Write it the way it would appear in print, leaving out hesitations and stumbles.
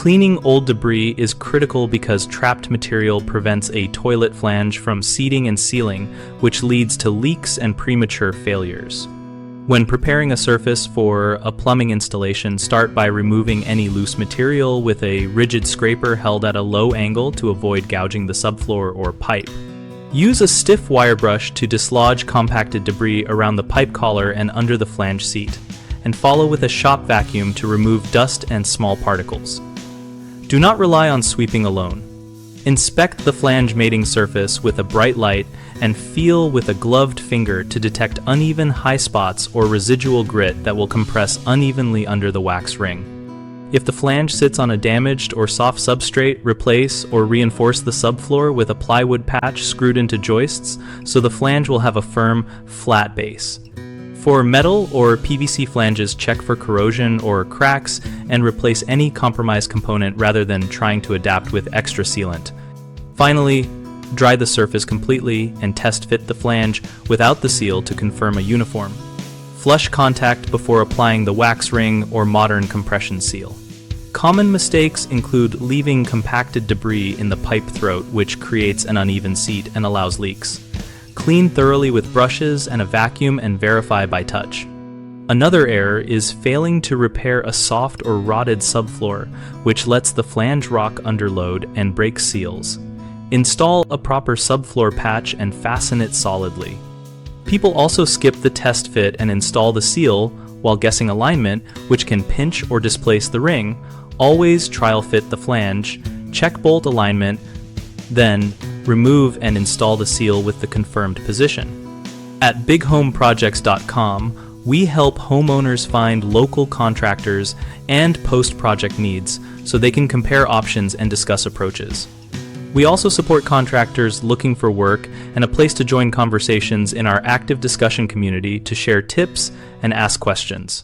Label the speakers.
Speaker 1: Cleaning old debris is critical because trapped material prevents a toilet flange from seating and sealing, which leads to leaks and premature failures. When preparing a surface for a plumbing installation, start by removing any loose material with a rigid scraper held at a low angle to avoid gouging the subfloor or pipe. Use a stiff wire brush to dislodge compacted debris around the pipe collar and under the flange seat, and follow with a shop vacuum to remove dust and small particles. Do not rely on sweeping alone. Inspect the flange mating surface with a bright light and feel with a gloved finger to detect uneven high spots or residual grit that will compress unevenly under the wax ring. If the flange sits on a damaged or soft substrate, replace or reinforce the subfloor with a plywood patch screwed into joists so the flange will have a firm, flat base. For metal or PVC flanges, check for corrosion or cracks and replace any compromised component rather than trying to adapt with extra sealant. Finally, dry the surface completely and test fit the flange without the seal to confirm a uniform. Flush contact before applying the wax ring or modern compression seal. Common mistakes include leaving compacted debris in the pipe throat, which creates an uneven seat and allows leaks. Clean thoroughly with brushes and a vacuum and verify by touch. Another error is failing to repair a soft or rotted subfloor, which lets the flange rock under load and breaks seals. Install a proper subfloor patch and fasten it solidly. People also skip the test fit and install the seal while guessing alignment, which can pinch or displace the ring. Always trial fit the flange, check bolt alignment, then remove and install the seal with the confirmed position. At bighomeprojects.com, we help homeowners find local contractors and post-project needs so they can compare options and discuss approaches. We also support contractors looking for work and a place to join conversations in our active discussion community to share tips and ask questions.